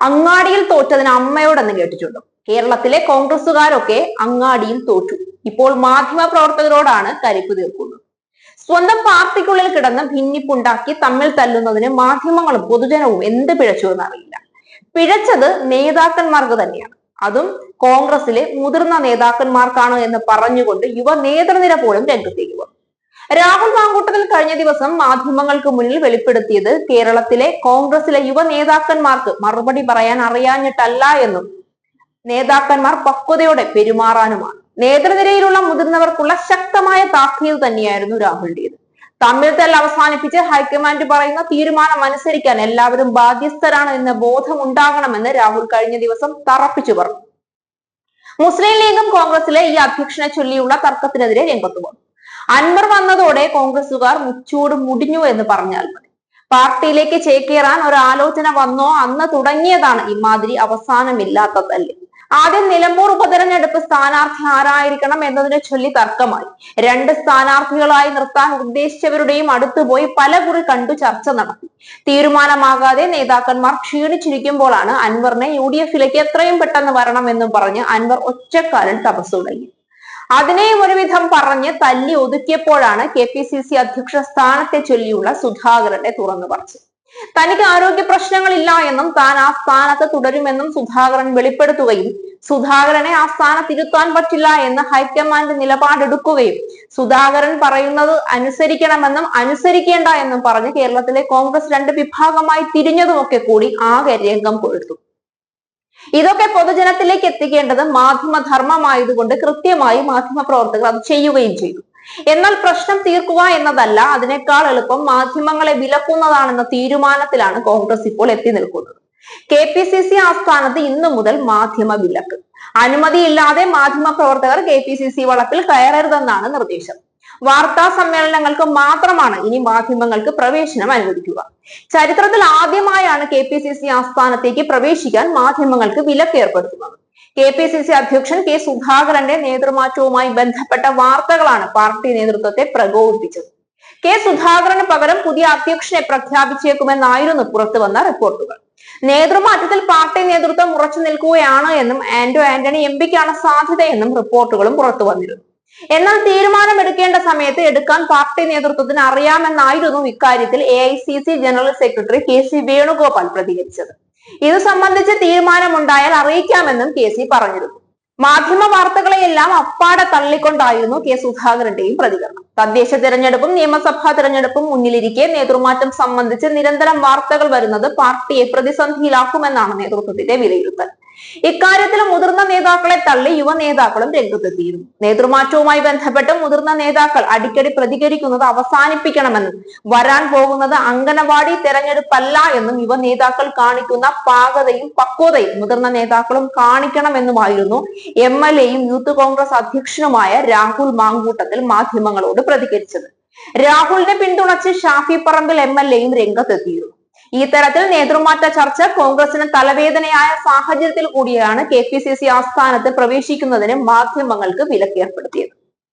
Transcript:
അങ്ങാടിയിൽ തോറ്റതിന് അമ്മയോടെന്ന് കേട്ടിട്ടുണ്ടോ? കേരളത്തിലെ കോൺഗ്രസുകാരൊക്കെ അങ്ങാടിയിൽ തോറ്റു. ഇപ്പോൾ മാധ്യമ പ്രവർത്തകരോടാണ് കരിപ്പ് തീർക്കുന്നത്. സ്വന്തം പാർട്ടിക്കുള്ളിൽ കിടന്ന് ഭിന്നിപ്പുണ്ടാക്കി തമ്മിൽ തല്ലുന്നതിന് മാധ്യമങ്ങളും പൊതുജനവും എന്ത് പിഴച്ചു എന്നറിയില്ല. പിഴച്ചത് നേതാക്കന്മാർക്ക് തന്നെയാണ്. അതും കോൺഗ്രസിലെ മുതിർന്ന നേതാക്കന്മാർക്കാണ് എന്ന് പറഞ്ഞുകൊണ്ട് യുവ നേതൃനിര പോലും രംഗത്തേക്ക് വന്നു. രാഹുൽ മാങ്കൂട്ടത്തിൽ കഴിഞ്ഞ ദിവസം മാധ്യമങ്ങൾക്ക് മുന്നിൽ വെളിപ്പെടുത്തിയത് കേരളത്തിലെ കോൺഗ്രസിലെ യുവ നേതാക്കന്മാർക്ക് മറുപടി പറയാൻ അറിയാഞ്ഞിട്ടല്ല എന്നും നേതാക്കന്മാർ പക്വതയോടെ പെരുമാറാനുമാണ്. നേതൃനിരയിലുള്ള മുതിർന്നവർക്കുള്ള ശക്തമായ താക്കീത് തന്നെയായിരുന്നു രാഹുലിന്റേത്. തമ്മിൽ തല്ല് അവസാനിപ്പിച്ച് ഹൈക്കമാൻഡ് പറയുന്ന തീരുമാനം അനുസരിക്കാൻ എല്ലാവരും ബാധ്യസ്ഥരാണ് എന്ന ബോധം ഉണ്ടാകണമെന്ന് രാഹുൽ കഴിഞ്ഞ ദിവസം തറപ്പിച്ചു പറഞ്ഞു. മുസ്ലിം ലീഗും കോൺഗ്രസിലെ ഈ അധ്യക്ഷനെ ചൊല്ലിയുള്ള തർക്കത്തിനെതിരെ രംഗത്ത് വന്നു. അൻവർ വന്നതോടെ കോൺഗ്രസുകാർ മുച്ചൂട് മുടിഞ്ഞു എന്ന് പറഞ്ഞാൽ മതി. പാർട്ടിയിലേക്ക് ചേക്കേറാൻ ഒരു ആലോചന വന്നോ അന്ന് തുടങ്ങിയതാണ് ഇമാതിരി അവസാനമില്ലാത്ത തല്ല്. ആദ്യം നിലമ്പൂർ ഉപതെരഞ്ഞെടുപ്പ് സ്ഥാനാർത്ഥി ആരായിരിക്കണം എന്നതിനെ ചൊല്ലി തർക്കമായി. രണ്ട് സ്ഥാനാർത്ഥികളായി നിർത്താൻ ഉദ്ദേശിച്ചവരുടെയും അടുത്തുപോയി പലകുറി കണ്ടു ചർച്ച നടത്തി. തീരുമാനമാകാതെ നേതാക്കന്മാർ ക്ഷീണിച്ചിരിക്കുമ്പോഴാണ് അൻവറിനെ UDF-ലേക്ക് എത്രയും പെട്ടെന്ന് വരണമെന്നും പറഞ്ഞ് അൻവർ ഒറ്റക്കാലൻ തപസ് തുടങ്ങി. അതിനെയും ഒരുവിധം പറഞ്ഞ് തല്ലി ഒതുക്കിയപ്പോഴാണ് KPCC അധ്യക്ഷ സ്ഥാനത്തെ ചൊല്ലിയുള്ള സുധാകരന്റെ തുറന്നു പറച്ചിൽ. തനിക്ക് ആരോഗ്യ പ്രശ്നങ്ങളില്ല എന്നും താൻ ആ സ്ഥാനത്ത് തുടരുമെന്നും സുധാകരൻ വെളിപ്പെടുത്തുകയും സുധാകരനെ ആ സ്ഥാനത്തിരുത്താൻ പറ്റില്ല എന്ന് ഹൈക്കമാൻഡ് നിലപാടെടുക്കുകയും സുധാകരൻ പറയുന്നത് അനുസരിക്കണമെന്നും അനുസരിക്കേണ്ട എന്നും പറഞ്ഞ് കേരളത്തിലെ കോൺഗ്രസ് രണ്ട് വിഭാഗമായി തിരിഞ്ഞതുമൊക്കെ കൂടി ആകെ രംഗം കൊഴുത്തു. ഇതൊക്കെ പൊതുജനത്തിലേക്ക് എത്തിക്കേണ്ടത് മാധ്യമധർമ്മമായതുകൊണ്ട് കൃത്യമായി മാധ്യമപ്രവർത്തകർ അത് ചെയ്യുകയും ചെയ്തു. എന്നാൽ പ്രശ്നം തീർക്കുക എന്നതല്ല, അതിനേക്കാൾ എളുപ്പം മാധ്യമങ്ങളെ വിലക്കുന്നതാണെന്ന തീരുമാനത്തിലാണ് കോൺഗ്രസ് ഇപ്പോൾ എത്തി നിൽക്കുന്നത്. KPCC ആസ്ഥാനത്ത് ഇന്നു മുതൽ മാധ്യമ വിലക്ക്. അനുമതിയില്ലാതെ മാധ്യമ പ്രവർത്തകർ KPCC വളപ്പിൽ കയറരുതെന്നാണ് നിർദ്ദേശം. വാർത്താ സമ്മേളനങ്ങൾക്ക് മാത്രമാണ് ഇനി മാധ്യമങ്ങൾക്ക് പ്രവേശനം അനുവദിക്കുക. ചരിത്രത്തിൽ ആദ്യമായാണ് KPCC ആസ്ഥാനത്തേക്ക് പ്രവേശിക്കാൻ മാധ്യമങ്ങൾക്ക് വിലക്ക് ഏർപ്പെടുത്തുന്നത്. KPCC അധ്യക്ഷൻ K സുധാകരന്റെ നേതൃമാറ്റവുമായി ബന്ധപ്പെട്ട വാർത്തകളാണ് പാർട്ടി നേതൃത്വത്തെ പ്രകോപിപ്പിച്ചത്. K സുധാകരന് പകരം പുതിയ അധ്യക്ഷനെ പ്രഖ്യാപിച്ചേക്കുമെന്നായിരുന്നു പുറത്തുവന്ന റിപ്പോർട്ടുകൾ. നേതൃമാറ്റത്തിൽ പാർട്ടി നേതൃത്വം ഉറച്ചു നിൽക്കുകയാണ് എന്നും ആന്റണി MPക്കാണ് സാധ്യതയെന്നും റിപ്പോർട്ടുകളും പുറത്തു വന്നിരുന്നു. എന്നാൽ തീരുമാനമെടുക്കേണ്ട സമയത്ത് എടുക്കാൻ പാർട്ടി നേതൃത്വത്തിന് അറിയാമെന്നായിരുന്നു ഇക്കാര്യത്തിൽ AICC general secretary KC Venugopal പ്രതികരിച്ചത്. ഇത് സംബന്ധിച്ച് തീരുമാനമുണ്ടായാൽ അറിയിക്കാമെന്നും KC പറഞ്ഞിരുന്നു. മാധ്യമ വാർത്തകളെയെല്ലാം അപ്പാടെ തള്ളിക്കൊണ്ടായിരുന്നു K സുധാകരന്റെയും പ്രതികരണം. തദ്ദേശ തെരഞ്ഞെടുപ്പും നിയമസഭാ തെരഞ്ഞെടുപ്പും മുന്നിലിരിക്കെ നേതൃമാറ്റം സംബന്ധിച്ച് നിരന്തരം വാർത്തകൾ വരുന്നത് പാർട്ടിയെ പ്രതിസന്ധിയിലാക്കുമെന്നാണ് നേതൃത്വത്തിന്റെ വിലയിരുത്തൽ. ഇക്കാര്യത്തിൽ മുതിർന്ന നേതാക്കളെ തള്ളി യുവ നേതാക്കളും രംഗത്തെത്തിയിരുന്നു. നേതൃമാറ്റവുമായി ബന്ധപ്പെട്ട് മുതിർന്ന നേതാക്കൾ അടിക്കടി പ്രതികരിക്കുന്നത് അവസാനിപ്പിക്കണമെന്നും വരാൻ പോകുന്നത് അംഗനവാടി തെരഞ്ഞെടുപ്പല്ല എന്നും യുവ നേതാക്കൾ കാണിക്കുന്ന പാകതയും പക്വതയും മുതിർന്ന നേതാക്കളും കാണിക്കണമെന്നുമായിരുന്നു MLA-യും യൂത്ത് കോൺഗ്രസ് അധ്യക്ഷനുമായ രാഹുൽ മാങ്കൂട്ടത്തിൽ മാധ്യമങ്ങളോട് പ്രതികരിച്ചത്. രാഹുലിനെ പിന്തുണച്ച് ഷാഫി പറമ്പിൽ MLA-യും രംഗത്തെത്തിയിരുന്നു. ഈ തരത്തിൽ നേതൃമാറ്റ ചർച്ച കോൺഗ്രസിന് തലവേദനയായ സാഹചര്യത്തിൽ കൂടിയാണ് KPCC ആസ്ഥാനത്ത് പ്രവേശിക്കുന്നതിന് മാധ്യമങ്ങൾക്ക് വിലക്കേർപ്പെടുത്തിയത്.